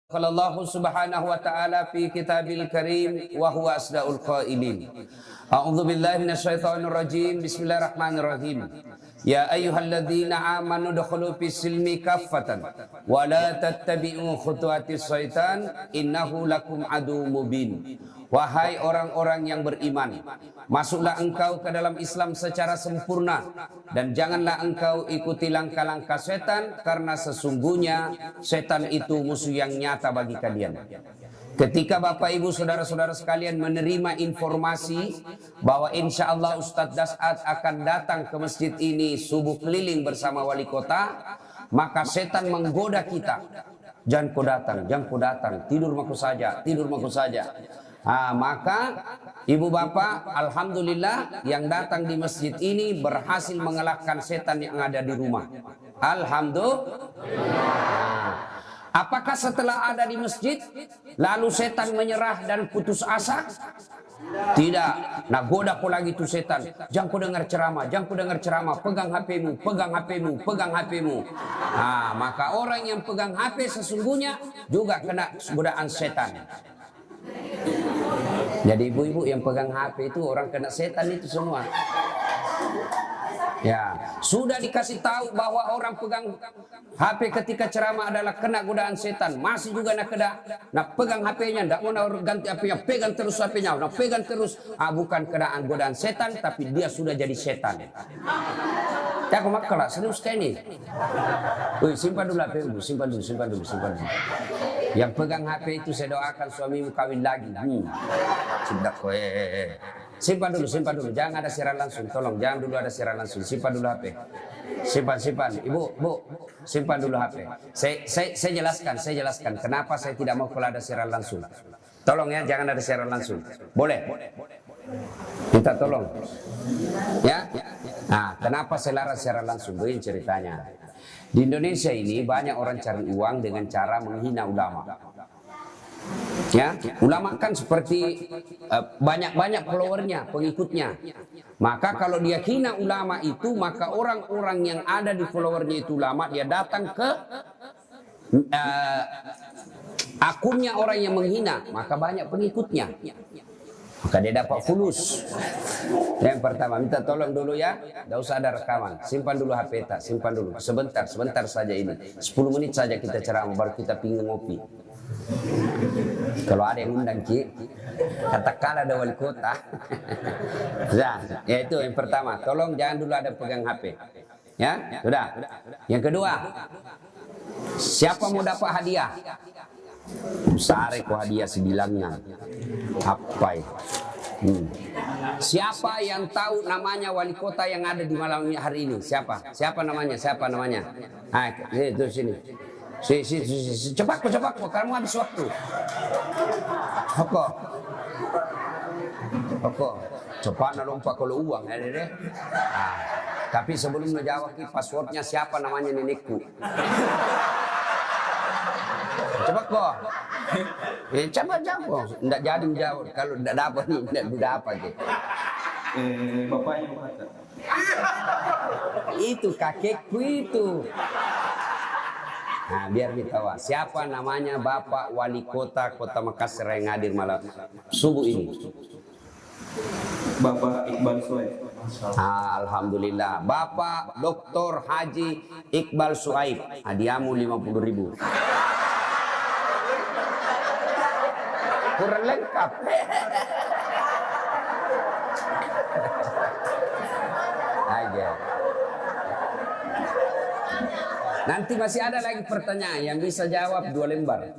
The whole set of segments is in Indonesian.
Qala Allah subhanahu wa ta'ala fi kitabil karim wa huwa asdaqul qailin. A'udzu billahi minasyaitonir rajim. Bismillahirrahmanirrahim. Ya ayyuhalladzina amanu dkhulu fis silmi kaffatan wa la tattabi'u khutuwatis syaitan innahu lakum aduwwum mubin. Wahai orang-orang yang beriman, masuklah engkau ke dalam Islam secara sempurna dan janganlah engkau ikuti langkah-langkah setan, karena sesungguhnya setan itu musuh yang nyata bagi kalian. Ketika Bapak Ibu saudara-saudara sekalian menerima informasi bahwa insya Allah Ustadz Das'ad akan datang ke masjid ini subuh keliling bersama wali kota, maka setan menggoda kita. Jangan kau datang, jangan kau datang, tidur maku saja, tidur maku saja. Maka ibu bapak, alhamdulillah yang datang di masjid ini berhasil mengalahkan setan yang ada di rumah. Alhamdulillah. Apakah setelah ada di masjid lalu setan menyerah dan putus asa? Tidak. Nah, goda kau lagi tuh setan. Jangan kau dengar ceramah, jangan kau dengar ceramah. Pegang HP-mu, pegang HP-mu, pegang HP-mu. Maka orang yang pegang HP sesungguhnya juga kena godaan setan. Jadi ibu-ibu yang pegang HP itu orang kena setan itu semua. Ya, sudah dikasih tahu bahwa orang pegang HP ketika ceramah adalah kena godaan setan. Masih juga nak pegang HP-nya, tidak mau ganti HP-nya, pegang terus HP-nya, pegang terus. Bukan kena godaan setan, tapi dia sudah jadi setan. Ya, aku makalah serius kayak ini. Wih, simpan dulu HP-mu, simpan dulu. Yang pegang HP itu saya doakan suamimu kawin lagi. Cinta kowe. Simpan dulu. Jangan ada siaran langsung. Tolong, jangan dulu ada siaran langsung. Simpan dulu HP. Simpan. Ibu, simpan dulu HP. Saya jelaskan. Kenapa saya tidak mau kalau ada siaran langsung. Tolong ya, jangan ada siaran langsung. Boleh? Minta tolong. Ya. Nah, kenapa saya larang siaran langsung? Begini ceritanya. Di Indonesia ini banyak orang cari uang dengan cara menghina ulama. Ya, ulama kan seperti banyak followernya, pengikutnya. Maka kalau dia hina ulama itu, maka orang-orang yang ada di followernya itu ulama, dia datang ke akunnya orang yang menghina, maka banyak pengikutnya. Maka dia dapat fulus. Yang pertama, minta tolong dulu ya. Tidak usah ada rekaman. Simpan dulu HP tak, simpan dulu. Sebentar saja ini. 10 menit saja kita ceramah, baru kita pingin ngopi. Kalau ada yang undang Ki, katakanlah ada wali kota. Nah, ya itu yang pertama. Tolong jangan dulu ada pegang HP. Ya, sudah. Yang kedua, siapa mau dapat hadiah? Sare ko hadiah sebilangnya. Apa ya? Siapa yang tahu namanya wali kota yang ada di malam hari ini? Siapa namanya? Itu sini. Cepat kok, kamu habis waktu. Pokok. Cepat lompat kalau uang ya deh. Tapi sebelum menjawab passwordnya siapa namanya nenekku. Cepat kok. Coba jawab. Tidak jadi menjawab. Kalau tidak dapat nih, tidak dapat. Bapaknya kata. Itu kakekku itu. Nah, biar kita tahu siapa namanya Bapak Wali Kota Makassar yang hadir malam subuh ini. Bapak Iqbal Suhaib. Alhamdulillah. Bapak Dr. Haji Iqbal Suhaib. Hadiahmu 50.000. Kurang lengkap. Aja. Nanti masih ada lagi pertanyaan yang bisa jawab 2 lembar.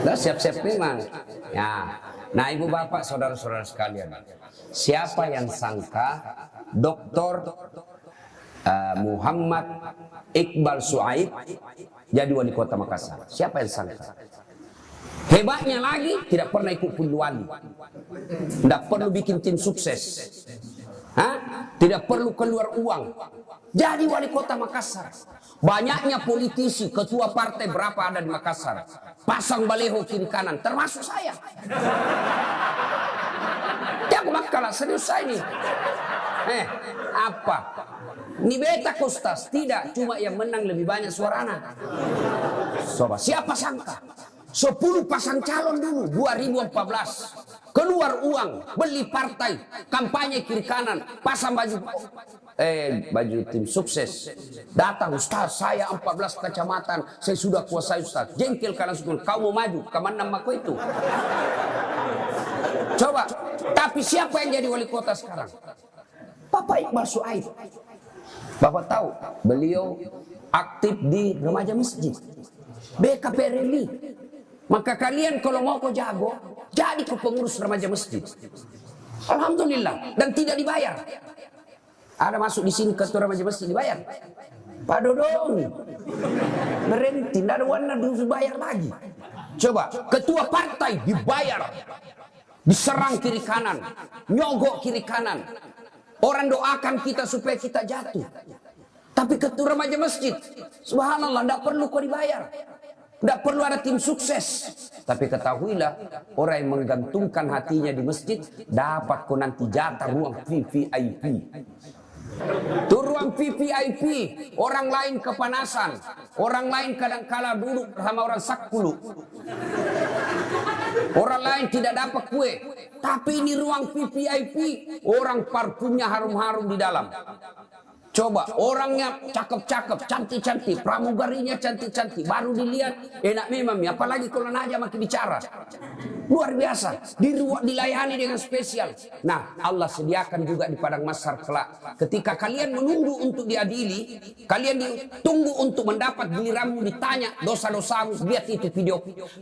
Nah, siap-siap memang. Ya. Nah, ibu bapak, saudara-saudara sekalian, siapa yang sangka Dr. Muhammad Iqbal Suhaib jadi wali kota Makassar? Siapa yang sangka? Hebatnya lagi, tidak pernah ikut puluh wali. Tidak perlu bikin tim sukses. Tidak perlu keluar uang. Jadi wali kota Makassar. Banyaknya politisi, ketua partai berapa ada di Makassar. Pasang baleho kiri kanan, termasuk saya. Ya aku makalah serius saya ini. Apa? Ini beta kostas. Tidak, cuma yang menang lebih banyak suaranya. Coba siapa sangka 10 pasang calon dulu 2014 keluar uang beli partai kampanye kiri kanan pasang baju tim sukses datang Ustaz saya 14 kecamatan saya sudah kuasai Ustaz jengkel karena syukur kau mau maju kemana namaku itu coba tapi siapa yang jadi wali kota sekarang Bapak Iqbal Suaid Bapak tahu beliau aktif di remaja masjid BKP Remi. Maka kalian kalau mau kau jago, jadi kau pengurus remaja masjid. Alhamdulillah dan tidak dibayar. Ada masuk di sini ketua remaja masjid dibayar. Pak Dodong berhenti, tidak ada warna dulu bayar lagi. Coba ketua partai dibayar, diserang kiri kanan, nyogok kiri kanan. Orang doakan kita supaya kita jatuh. Tapi ketua remaja masjid, subhanallah, tidak perlu kau dibayar. Tidak perlu ada tim sukses. Tapi ketahuilah, orang yang menggantungkan hatinya di masjid, dapat kau nanti jatah ruang VVIP. Itu ruang VVIP. Orang lain kepanasan. Orang lain kadang-kala duduk sama orang sakulu. Orang lain tidak dapat kue. Tapi ini ruang VVIP. Orang parfumnya harum-harum di dalam. Coba orangnya cakep-cakep, cantik-cantik, pramugarinya cantik-cantik, baru dilihat enak memang ya. Apalagi kalau aja makin bicara, luar biasa, dilayani dengan spesial. Nah, Allah sediakan juga di padang mahsyar kelak. Ketika kalian menunggu untuk diadili, kalian ditunggu untuk mendapat giliranmu ditanya dosa-dosamu. Lihat itu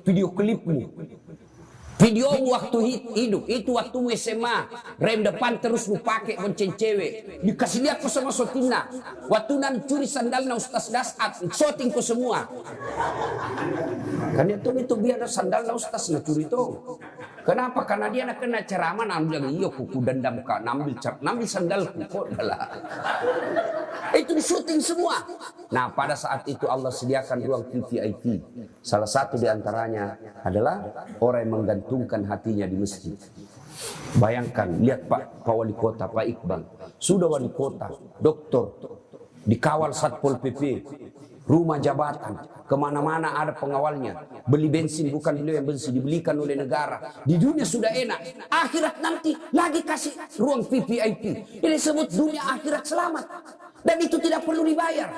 video klipmu. Video waktu hidup, itu waktu SMA, rem depan terus lu pakai bonceng cewek. Dikasih lihat ke sama sotina. Waktu nan curi sandalnya Ustaz Dasat, shooting ke semua. Kan itu biar sandalnya Ustaz na curi itu. Kenapa? Karena dia nak kena ceramah nambil iyo kuku dendam kak, nambil sandalku kok adalah. Itu di syuting semua. Nah, pada saat itu Allah sediakan ruang VVIP. Salah satu di antaranya adalah orang yang menggantungkan hatinya di masjid. Bayangkan, lihat Pak Wali Kota, Pak Iqbal. Sudah wali kota, doktor, dikawal Satpol PP, rumah jabatan, kemana-mana ada pengawalnya. Beli bensin bukan beliau yang bensin, dibelikan oleh negara. Di dunia sudah enak, akhirat nanti lagi kasih ruang VVIP. Ini disebut dunia akhirat selamat. Dan itu tidak perlu dibayar.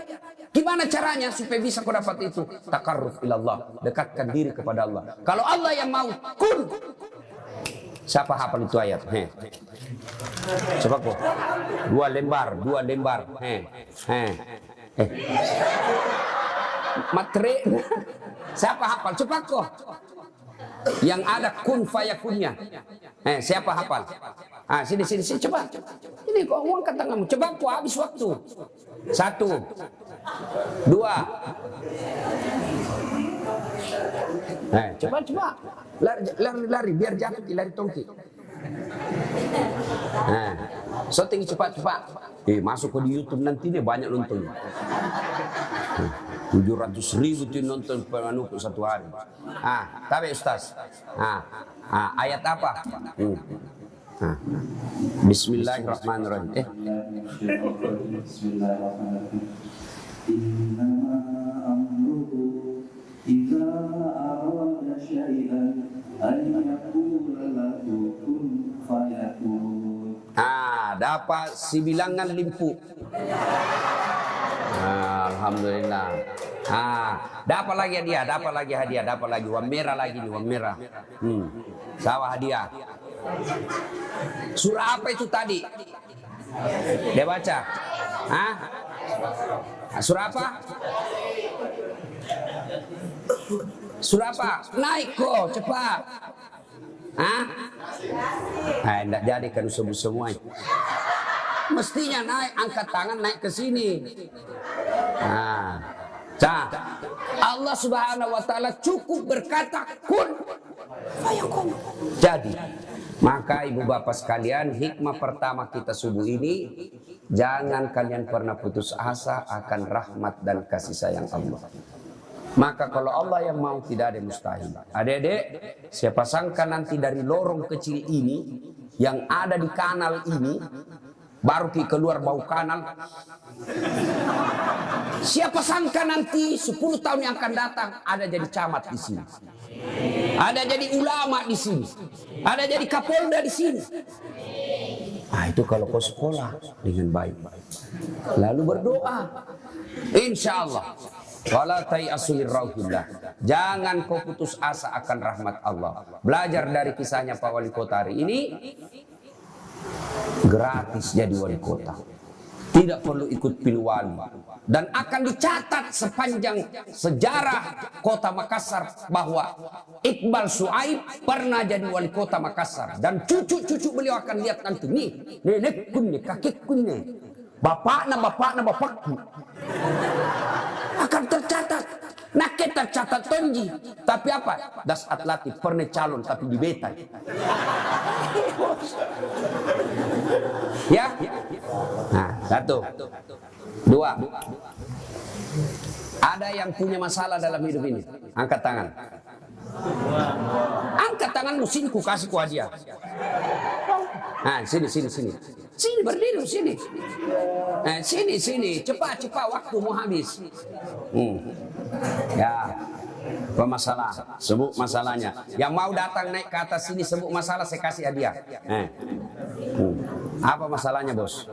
Gimana caranya supaya bisa kau dapat itu? Takarruf ilallah, dekatkan diri kepada Allah. Kalau Allah yang mau, kun. Siapa hafal itu ayat? Coba kok. Dua lembar. Matre. Siapa hafal? Coba kok. Yang ada kun fayakunnya. Siapa hafal? Sini coba. Ini kok uang kata kamu. Coba kok habis waktu. 1, 2. Coba. Lari biar jatuh lari tongki. Shooting cepat. Masuk ke di YouTube nanti nih banyak nonton. 700.000 tuh nonton penuh satu hari. Tapi Ustaz. Ayat apa? Bismillahirrahmanirrahim. Bismillahirrahmanirrahim. Innama amruhu idza arada syai'an an yaqula lahu kun fayakun. Dapat si bilangan limpu. Alhamdulillah. Dapat lagi hadiah, dapat lagi uang merah lagi nih, uang merah. Sawah hadiah. Surah apa itu tadi? Dia baca. Surah apa? Surah apa? Naik kok, cepat. Enggak jadi kan sebut semua. Mestinya naik, angkat tangan naik ke sini. Allah Subhanahu wa taala cukup berkata kun fayakun. Jadi, maka ibu bapak sekalian, hikmah pertama kita subuh ini, jangan kalian pernah putus asa akan rahmat dan kasih sayang Allah. Maka kalau Allah yang mau, tidak ada yang mustahil. Adik-adik, siapa sangka nanti dari lorong kecil ini yang ada di kanal ini, baru ki keluar bau kanal. Siapa sangka nanti 10 tahun yang akan datang ada jadi camat di sini, ada jadi ulama di sini, ada jadi kapolda di sini. Ah, itu kalau kau sekolah dengan baik, lalu berdoa, insya Allah. Wala tayasu min rauhillah. Jangan kau putus asa akan rahmat Allah. Belajar dari kisahnya Pak Wali Kota hari ini. Gratis jadi wali kota, tidak perlu ikut pilih wali, dan akan dicatat sepanjang sejarah kota Makassar bahwa Iqbal Suaib pernah jadi wali kota Makassar, dan cucu-cucu beliau akan lihat nanti nih, nenekku nih, kakekku nih, bapakku akan tercatat. Nah, kita catat tonji, tapi apa? Das Atlatif pernah calon tapi di beta. Ya, nah, 1, 2. Ada yang punya masalah dalam hidup ini? Angkat tangan. Angkat tanganmu, sini ku kasih ku hadiah. Nah, sini. Sini berdiri sini. Sini. Cepat waktu mau habis. Ya. Apa masalah? Sebut masalahnya. Yang mau datang naik ke atas sini sebut masalah, saya kasih hadiah. Apa masalahnya, Bos?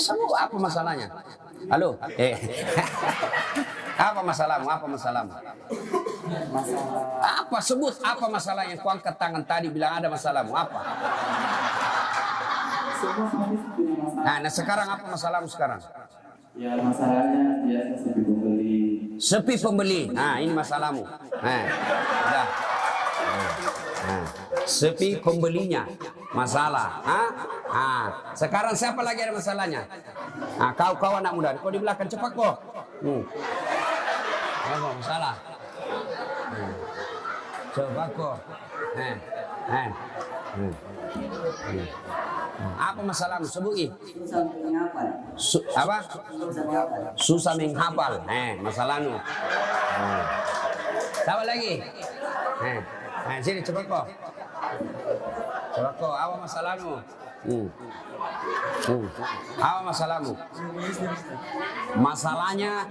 Sebut apa masalahnya? Halo? Apa masalahmu? Apa sebut apa masalahnya? Kau angkat tangan tadi bilang ada masalahmu. Apa? Nah, sekarang apa masalahmu sekarang? Ya, masalahnya dia sepi pembeli. Sepi pembeli. Nah, ini masalahmu. Udah. Sepi pembelinya masalah. Sekarang siapa lagi ada masalahnya? Kau anak muda. Kau di belakang cepat kok. Apa masalah? Coba kok. Apa masalahmu? Sebuti. Apa? Susah menghafal. Masalahmu. Siapa lagi? Sini cepat kok. Apa masalahmu? Apa masalahmu? Masalahnya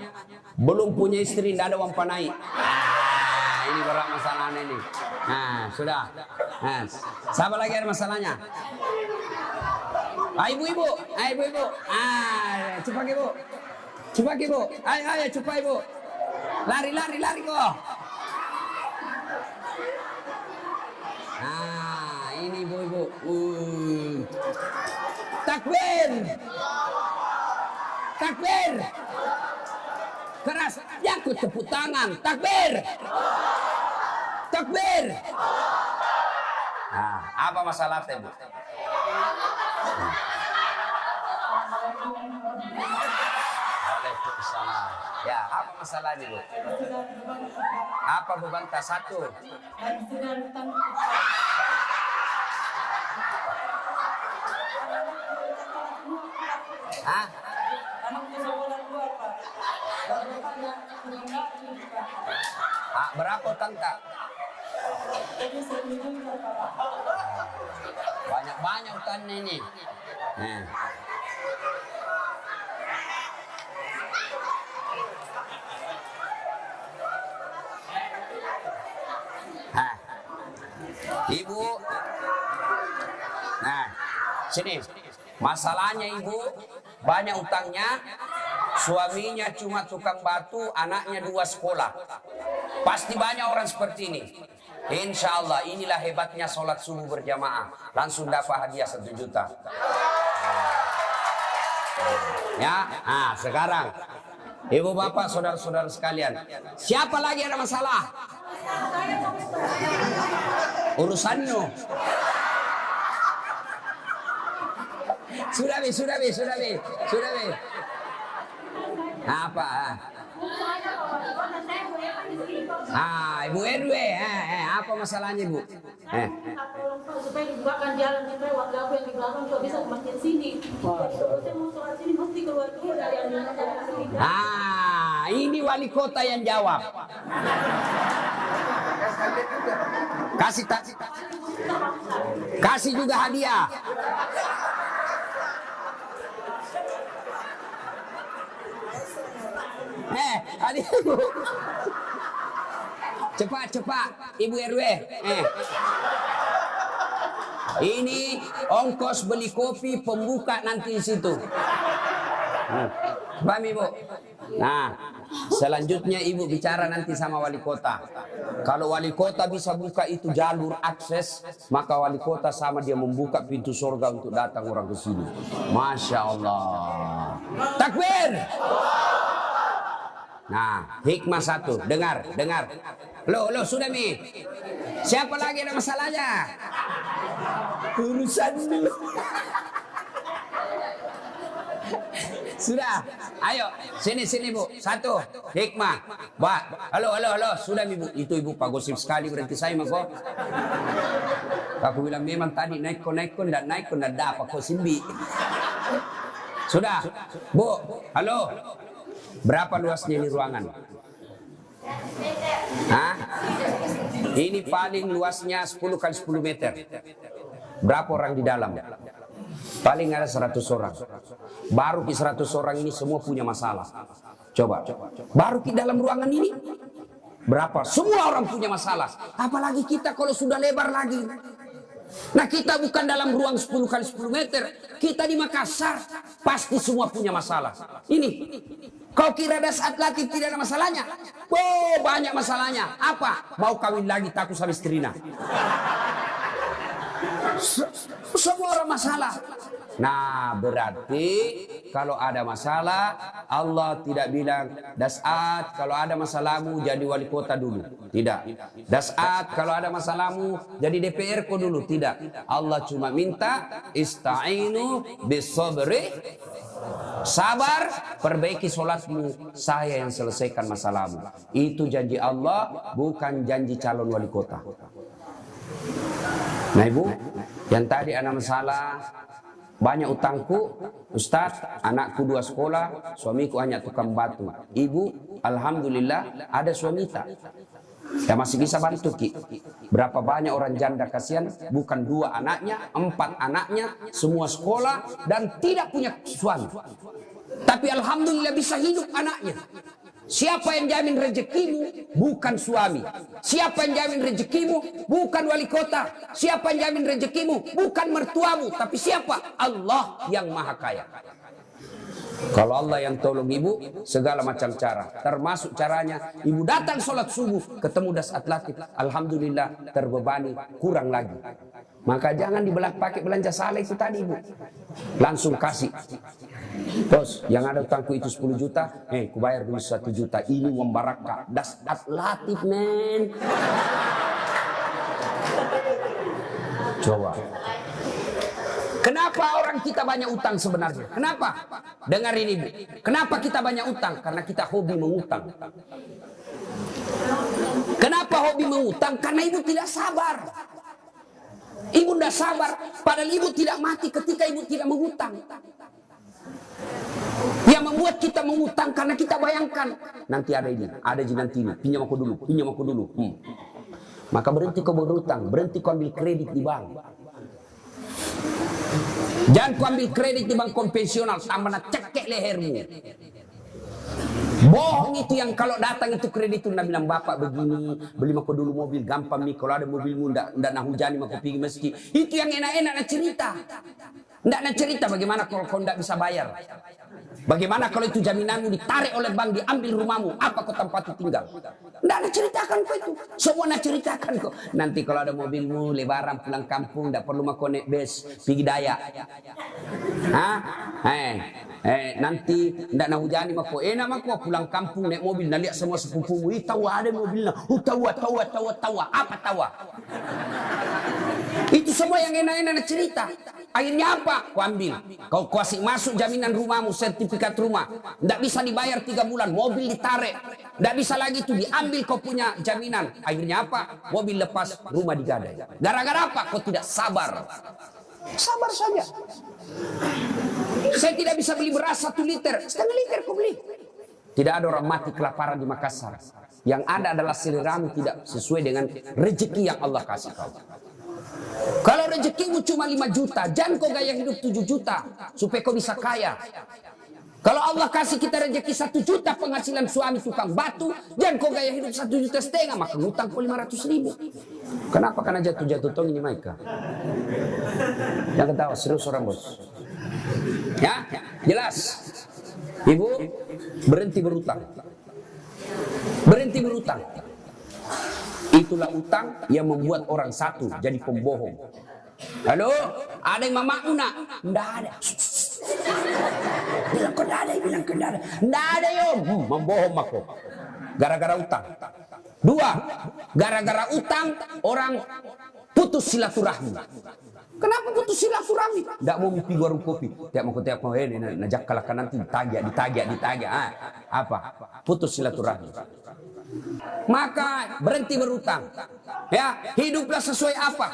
belum punya istri, tidak ada uang panai. Ini berat masalahnya ini. Sudah. Siapa lagi ada masalahnya? Ibu-ibu. Cepat ibu. Ayo cepat ibu. Lari kok. Ini ibu-ibu. Takbir. Keras. Aku tepuk tangan. Takbir. Apa masalah Bu? Waalaikumsalam. Ya, apa masalahnya Bu? Apa beban tas 1? Berapa tangka? Banyak utangnya ini. Ibu, sini. Masalahnya ibu banyak utangnya, suaminya cuma tukang batu, anaknya 2 sekolah. Pasti banyak orang seperti ini. Insya Allah inilah hebatnya sholat subuh berjamaah. Langsung dapat hadiah 1 juta. Ya, sekarang ibu bapak saudara-saudara sekalian, siapa lagi ada masalah? Urusanmu. Sudah. Apa? Ibu RW, apa masalahnya Bu? Supaya dibukakan jalan supaya warga yang di belakang juga bisa ke masjid sini. Saya mau sholat sini mesti keluar dulu dari ini wali kota yang jawab. Kasih Kasih juga hadiah. Hadiah. Cepat, Ibu RW. Ini ongkos beli kopi pembuka nanti di situ. Paham Ibu? Nah, selanjutnya Ibu bicara nanti sama wali kota. Kalau wali kota bisa buka itu jalur akses, maka wali kota sama dia membuka pintu surga untuk datang orang ke sini. Masya Allah. Takbir. Nah, hikmah satu. Dengar. Lo sudah Mi. Siapa lagi ada masalahnya? Urusan dulu. Sudah, ayo sini Bu. Satu hikmah. Halo. Sudah Bu. Itu Ibu Pak gosip sekali berarti saya mah kok. Aku bilang memang tadi naik dan dapat kok simbi. Sudah, Bu. Halo. Berapa luasnya ini ruangan? Hah? Ini paling luasnya 10 kali 10 meter. Berapa orang di dalam? Paling ada 100 orang. Baru di 100 orang ini semua punya masalah. Coba. Baru di dalam ruangan ini berapa? Semua orang punya masalah. Apalagi kita kalau sudah lebar lagi. Nah, kita bukan dalam ruang 10 kali 10 meter. Kita di Makassar. Pasti semua punya masalah. Ini. Kau kira ada saat latih tidak ada masalahnya? Oh, banyak masalahnya. Apa? Mau kawin lagi takut sama istrinya. Semua orang masalah. Nah, berarti kalau ada masalah, Allah tidak bilang, Das'at kalau ada masalahmu jadi wali kota dulu. Tidak. Das'at kalau ada masalahmu jadi DPR ko dulu. Tidak. Allah cuma minta, Ista'inu bis-sabri. Sabar, perbaiki sholatmu, saya yang selesaikan masalahmu. Itu janji Allah, bukan janji calon wali kota. Nah Ibu, yang tadi ada masalah, banyak utangku, Ustaz, anakku 2 sekolah, suamiku hanya tukang batu. Ibu, alhamdulillah ada suami tak? Ya masih bisa bantu Ki. Berapa banyak orang janda kasihan, bukan 2 anaknya, 4 anaknya, semua sekolah dan tidak punya suami. Tapi alhamdulillah bisa hidup anaknya. Siapa yang jamin rezekimu? Bukan suami. Siapa yang jamin rezekimu? Bukan wali kota. Siapa yang jamin rezekimu? Bukan mertuamu. Tapi siapa? Allah yang maha kaya. Kalau Allah yang tolong Ibu, segala macam cara. Termasuk caranya, Ibu datang sholat subuh, ketemu Das'at Latif. Alhamdulillah, terbebani, kurang lagi. Maka jangan pakai belanja salah itu tadi Ibu. Langsung kasih. Bos, yang ada utangku itu 10 juta, kubayar dulu 1 juta. Ini uang barakah. Das'at Latif, men. Coba. Kenapa orang kita banyak utang sebenarnya? Kenapa? Dengar ini, Bu. Kenapa kita banyak utang? Karena kita hobi mengutang. Kenapa hobi mengutang? Karena Ibu tidak sabar. Ibu tidak sabar. Padahal Ibu tidak mati ketika Ibu tidak mengutang. Yang membuat kita mengutang karena kita bayangkan. Nanti ada ini, ada nanti ini. Pinjam aku dulu. Maka berhenti kau berutang. Berhenti kau ambil kredit di bank. Jangan kau ambil kredit di bank konvensional sama nak cekek lehermu. Bohong itu yang kalau datang itu kredit itu nak bilang bapak begini, beli mako dulu mobil gampang nih, kalau ada mobilmu ndak nak hujani mako pergi meski. Itu yang enak-enak nak cerita. Ndak nak cerita bagaimana kalau kau ndak bisa bayar. Bagaimana kalau itu jaminanmu ditarik oleh bank, diambil rumahmu, apa kau tempat tinggal? Nggak nak ceritakan kau itu. Semua nak ceritakan kau. Nanti kalau ada mobilmu, lebaran pulang kampung, nggak perlu mau naik bus, pergi daya. Nanti nggak nak hujani mako. Enak mako pulang kampung naik mobil, nak lihat semua sepupumu. Tahu ada mobilnya. Tahu. Apa tahu? Itu semua yang enak-enak nak cerita. Akhirnya apa? Kau ambil. Kau kasih masuk jaminan rumahmu, sertifikat rumah. Tidak bisa dibayar 3 bulan, mobil ditarik. Tidak bisa lagi itu diambil kau punya jaminan. Akhirnya apa? Mobil lepas, rumah digadai. Gara-gara apa? Kau tidak sabar. Sabar saja. Saya tidak bisa beli beras 1 liter. 1,5 liter kau beli. Tidak ada orang mati kelaparan di Makassar. Yang ada adalah seleramu tidak sesuai dengan rezeki yang Allah kasih kau. Kalau rezekimu cuma 5 juta, jangan kau gaya hidup 7 juta supaya kau bisa kaya. Kalau Allah kasih kita rezeki 1 juta penghasilan suami tukang batu, jangan kau gaya hidup 1,5 juta, maka ngutang kau 500.000. Kenapa? Karena jatuh-jatuh tong ini Maika. Yang ketawa serius orang bos. Ya, jelas. Ibu berhenti berutang. Berhenti berutang. Itulah utang yang membuat orang satu jadi pembohong. Halo, ada yang mamamu nak? Nggak ada. Bilang kau nggak ada, bilang kau nggak ada. Nggak ada yom. Membohong aku. Gara-gara utang. 2, gara-gara utang orang putus silaturahmi. Kenapa putus silaturahmi? Nggak mau mimpi warung kopi. Tiap mau ini najak kalahkan nanti ditagih. Apa? Putus silaturahmi. Maka berhenti berutang. Ya, hiduplah sesuai apa?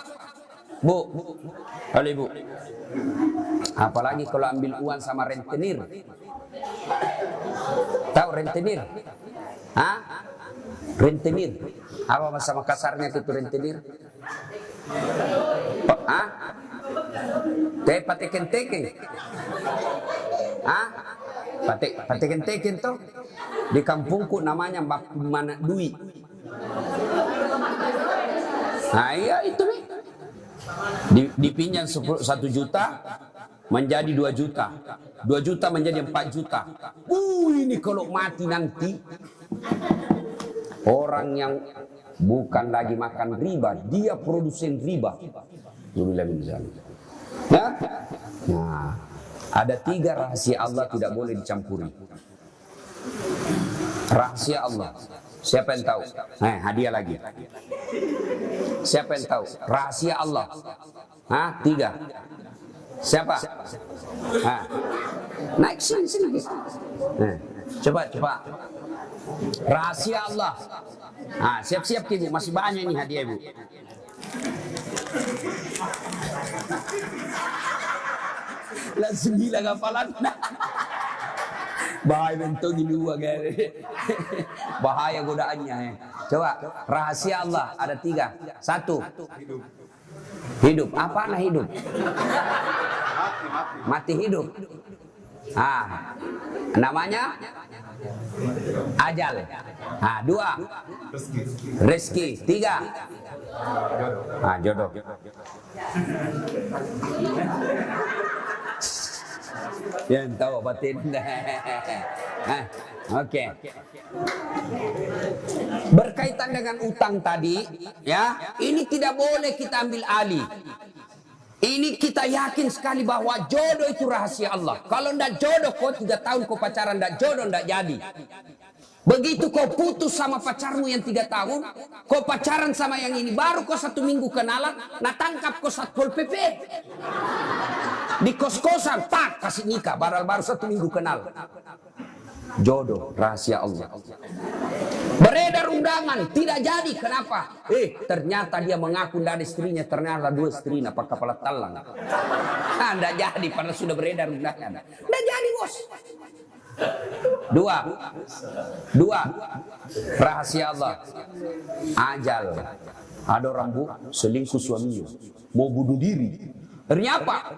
Bu, halo ibu. Apalagi kalau ambil uang sama rentenir. Tahu rentenir? Hah? Rentenir. Apa bahasa Makassarnya itu rentenir? Hah? Pateken-teken. Hah? Pateken-teken tuh di kampungku namanya mana Dui. Nah iya itu nih. Dipinjam 1 juta menjadi 2 juta. 2 juta menjadi 4 juta. Ini kalau mati nanti orang yang bukan lagi makan riba, dia produsen riba. Ya? Nah, ada 3 rahasia Allah tidak boleh dicampuri. Rahasia Allah. Siapa yang tahu? Hadiah lagi. Siapa yang tahu? Rahasia Allah. 3. Siapa? Naik sini. Coba. Rahasia Allah. Siap-siap ibu, masih banyak ini hadiah ibu. Langsung gila gapalan. Bahaya bentuk ini dua bahaya godaannya. Coba rahasia Allah ada 3. 1. Hidup. Apa nah hidup? Mati hidup. Namanya ajal. 2. Rezeki. 3. Jodoh. Yang tahu batin. Oke. Berkaitan dengan utang tadi, ya, ini tidak boleh kita ambil alih. Ini kita yakin sekali bahwa jodoh itu rahasia Allah. Kalau ndak jodoh, kau 3 tahun kau pacaran ndak jodoh ndak jadi. Begitu kau putus sama pacarmu yang 3 tahun, kau pacaran sama yang ini, baru kau 1 minggu kenalan, nah tangkap kau Satpol PP. Di kos-kosan, tak kasih nikah, baru 1 minggu kenal. Jodoh, rahasia Allah. Beredar undangan, tidak jadi, kenapa? Ternyata dia mengaku tidak ada istrinya, ternyata 2 istrinya, pakai kepala talang. Tidak jadi, padahal sudah beredar undangan. Tidak jadi bos. 2. Rahasia Allah. Ajal. Ada orang bu selingkuh suaminya, mau bunuh diri. Ternyata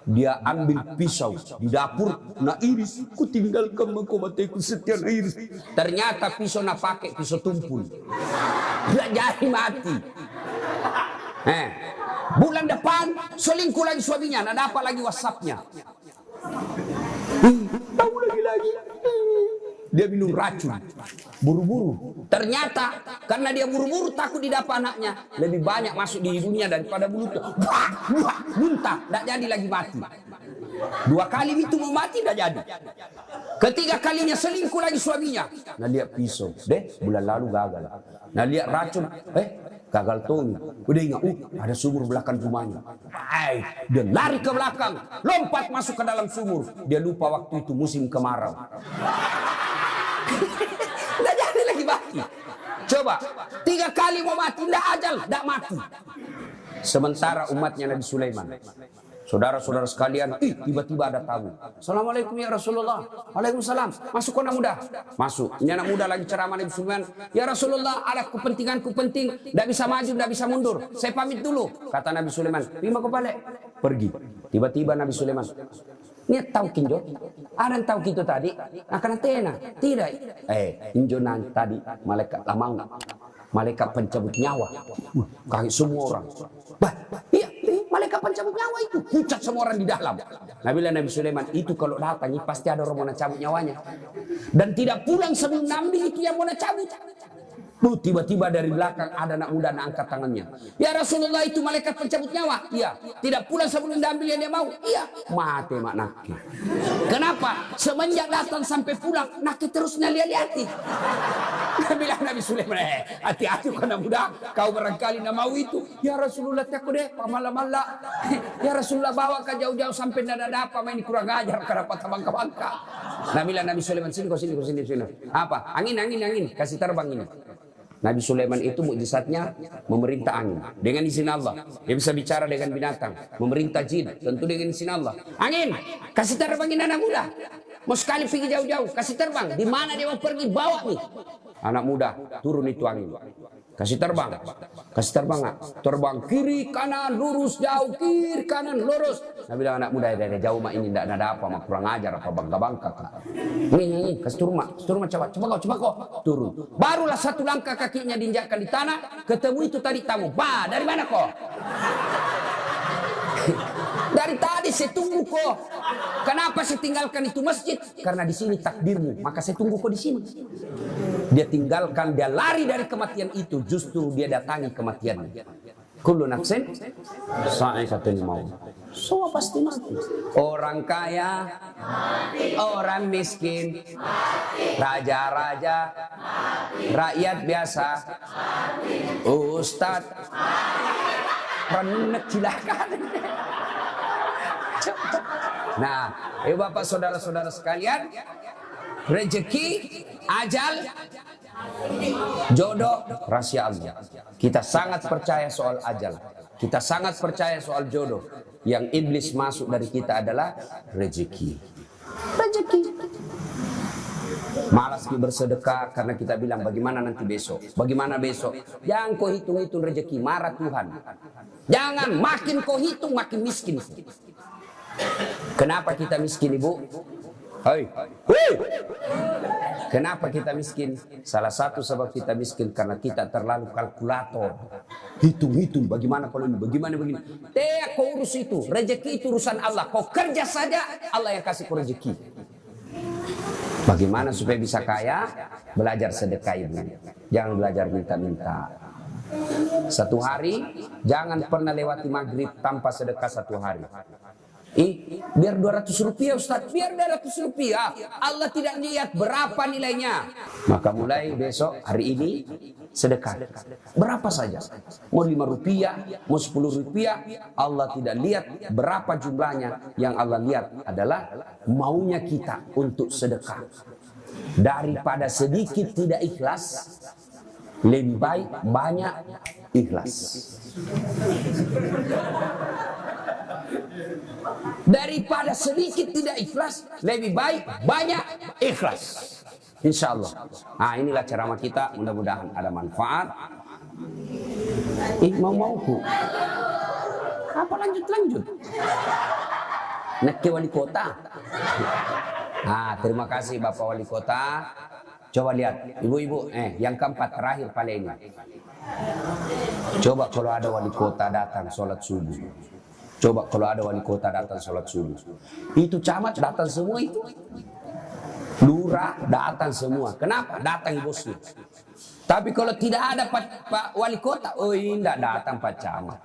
dia ambil pisau di dapur, nak iris, ku tinggalkan mengkobateku sekian iris. Ternyata pisau nak pakai pisau tumpul. Dia jadi mati. Bulan depan selingkuh lagi suaminya, nak dapat lagi WhatsApp-nya. Tahu lagi. Dia minum racun, buru-buru. Ternyata karena dia buru-buru takut didapat anaknya, lebih banyak masuk di ibunya daripada mulutnya. Muntah, tidak jadi lagi mati. 2 kali itu mau mati, tidak jadi. Ketiga kalinya selingkuh lagi suaminya. Nah lihat pisau, bulan lalu gagal. Nah lihat racun, gagal tuh. Udah ingat, ada sumur belakang rumahnya. Dia lari ke belakang, lompat masuk ke dalam sumur. Dia lupa waktu itu musim kemarau. Tidak jadi lagi mati. Coba 3 kali mau mati, tidak ajal, tidak mati. Sementara umatnya Nabi Sulaiman Saudara-saudara sekalian, tiba-tiba ada tamu. Assalamualaikum ya Rasulullah. Waalaikumsalam. Masuk anak muda. Masuk. Ini anak muda lagi ceramah Nabi Sulaiman. Ya Rasulullah, ada kepentinganku penting. Tidak bisa maju, tidak bisa mundur. Saya pamit dulu. Kata Nabi Sulaiman. Terima kau balik. Pergi. Tiba-tiba Nabi Sulaiman. Ini tahu kinjo? Ada yang tahu gitu tadi? Akan tena. Tidak. Kinjo nanti tadi malaikat lamang. Malaikat pencabut nyawa. Kaget semua orang. Bah, iya. Malaikat pencabut nyawa itu pucat semua orang di dalam. Nabi Sulaiman itu kalau datang pasti ada orang mau cabut nyawanya. Dan tidak pulang sebelum Nabi itu yang mau cabut. Tiba-tiba dari belakang ada anak muda angkat tangannya. Ya Rasulullah, itu malaikat pencabut nyawa. Iya. Tidak pulang sebelum diambil yang dia mau. Iya. Mati mak naki. Kenapa? Semenjak datang sampai pulang naki terus lihat-lihati. Nabi Sulaiman, hati-hati anak muda. Kau barangkali nak mau itu. Ya Rasulullah, takut deh. Pamala-mala. Ya Rasulullah, bawa ke jauh-jauh sampai tidak ada apa. Main kurang ajar karena patah bangka-bangka. Nabi Sulaiman, sini. Apa? Angin. Kasih terbang ini. Nabi Sulaiman itu mukjizatnya memerintah angin dengan izin Allah. Dia bisa bicara dengan binatang, memerintah jin tentu dengan izin Allah. Angin, kasih terbangin anak muda. Mau sekali pergi jauh-jauh, kasih terbang. Di mana dia mau pergi, bawa nih. Anak muda turun itu angin. Kasih terbang. Terbang kiri kanan lurus jauh, kiri kanan lurus. Nabi bilang anak muda dari jauh mak ini tidak ada apa, mak kurang ajar apa bangka-bangka. Ini kasih turun mak coba kau turun. Barulah satu langkah kakinya diinjakkan di tanah, ketemu itu tadi tamu. Bah, dari mana kau? Dari tadi saya tunggu kok. Kenapa saya tinggalkan itu masjid? Karena di sini takdirmu, maka saya tunggu kok di sini. Dia tinggalkan, dia lari dari kematian itu, justru dia datangi kematiannya. Kullu nafsin sa'iqatul maut. Semua pasti mati. Orang kaya, orang miskin, raja-raja, rakyat biasa, ustadz, renek silakan. Nah, Bapak saudara-saudara sekalian, rezeki, ajal, jodoh, rahasia Allah. Kita sangat percaya soal ajal. Kita sangat percaya soal jodoh. Yang iblis masuk dari kita adalah rezeki. Malas bersedekah karena kita bilang bagaimana nanti besok. Bagaimana besok? Jangan kau hitung-hitung rezeki, marah Tuhan. Jangan makin kau hitung makin miskin. Kenapa kita miskin, Ibu? Hei. Kenapa kita miskin? Salah satu sebab kita miskin karena kita terlalu kalkulator. Hitung-hitung bagaimana kalau ini, bagaimana begini. Kau urus itu. Rezeki itu urusan Allah. Kau kerja saja, Allah yang kasih kau rezeki. Bagaimana supaya bisa kaya? Belajar sedekah, Ibu. Jangan belajar minta-minta. Satu hari, jangan pernah lewati maghrib tanpa sedekah satu hari. Biar 200 rupiah Ustaz, biar 200 rupiah. Allah tidak lihat berapa nilainya. Maka mulai besok, hari ini, sedekah. Berapa saja. Mau 5 rupiah, mau 10 rupiah. Allah tidak lihat berapa jumlahnya. Yang Allah lihat adalah maunya kita untuk sedekah. Daripada sedikit tidak ikhlas, lebih baik banyak ikhlas. Daripada sedikit tidak ikhlas, lebih baik banyak ikhlas. Insya Allah. Nah, inilah ceramah kita. Mudah-mudahan ada manfaat. Mau-mauku. Apa lanjut? Nak ke wali kota. Nah, terima kasih Bapak Wali Kota. Coba lihat, ibu-ibu, yang keempat terakhir pada ini. Coba kalau ada wali kota datang sholat subuh. Coba kalau ada wali kota datang sholat subuh. Itu camat datang semua itu. Lurah datang semua. Kenapa? Datang bosnya. Tapi kalau tidak ada Pak Wali Kota, tidak datang Pak Camat.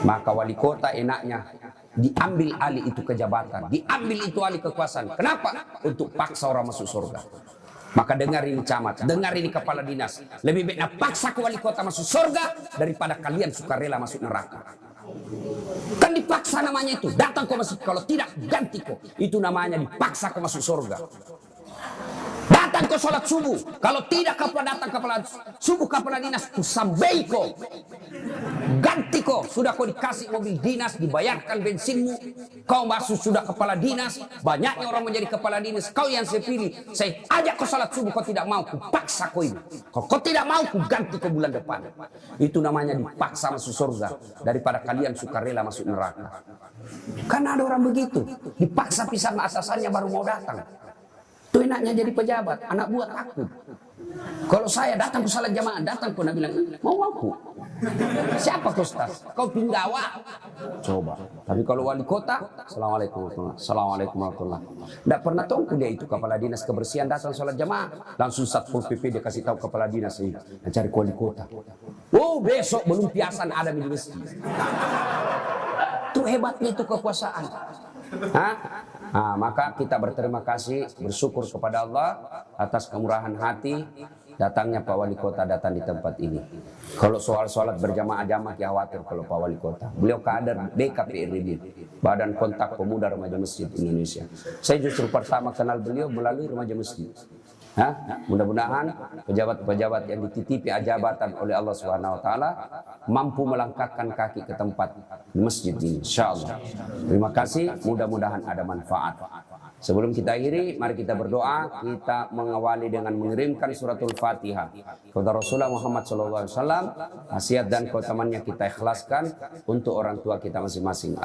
Maka wali kota enaknya diambil alih itu kejabatan, diambil itu alih kekuasaan. Kenapa? Untuk paksa orang masuk surga. Maka dengar ini camat, dengar ini kepala dinas. Lebih baik paksa ke wali kota masuk surga daripada kalian sukarela masuk neraka. Kan dipaksa namanya itu. Datang kau masuk, kalau tidak ganti kau. Itu namanya dipaksa kau masuk surga. Datang kau sholat subuh. Kalau tidak kau datang kepala subuh kepala dinas, ku sambai kau. ganti kau. Sudah kau dikasih mobil dinas, dibayarkan bensinmu. Kau masuk sudah kepala dinas. Banyaknya orang menjadi kepala dinas. Kau yang saya pilih. Saya ajak kau salat subuh, kau tidak mau. Ku paksa kau ini. Kalau kau tidak mau, ku ganti kau bulan depan. Itu namanya dipaksa masuk surga. Daripada kalian sukarela masuk neraka. Karena ada orang begitu. Dipaksa pisang atasannya baru mau datang. Itu enaknya jadi pejabat. Anak buah takut. Kalau saya datang ke salat jamaah, datang kau nak bilang, mau aku. Siapa kau Ustaz? Kau pinggawa. Coba. Tapi kalau wali kota, Assalamualaikum warahmatullahi wabarakatuh. Assalamualaikum warahmatullahi wabarakatuh. Tidak pernah tahu dia itu kepala dinas kebersihan datang salat jamaah. Langsung Satpol PP dia kasih tahu kepala dinas ini. Mencari wali kota. Oh besok belum piasan ada di masjid. Itu hebatnya itu kekuasaan. Hah? Nah, maka kita berterima kasih, bersyukur kepada Allah atas kemurahan hati datangnya Pak Wali Kota datang di tempat ini. Kalau soal sholat berjamaah jamaah khawatir kalau Pak Wali Kota. Beliau kader BKPRD, Badan Kontak Pemuda Remaja Masjid Indonesia. Saya justru pertama kenal beliau melalui remaja masjid. Mudah-mudahan pejabat-pejabat yang dititipi jabatan oleh Allah Subhanahu wa taala mampu melangkahkan kaki ke tempat masjid ini insyaallah. Terima kasih, mudah-mudahan ada manfaat. Sebelum kita akhiri, mari kita berdoa. Kita mengawali dengan mengirimkan suratul Fatihah kepada Rasulullah Muhammad SAW. Wasiat dan keutamannya kita ikhlaskan untuk orang tua kita masing-masing.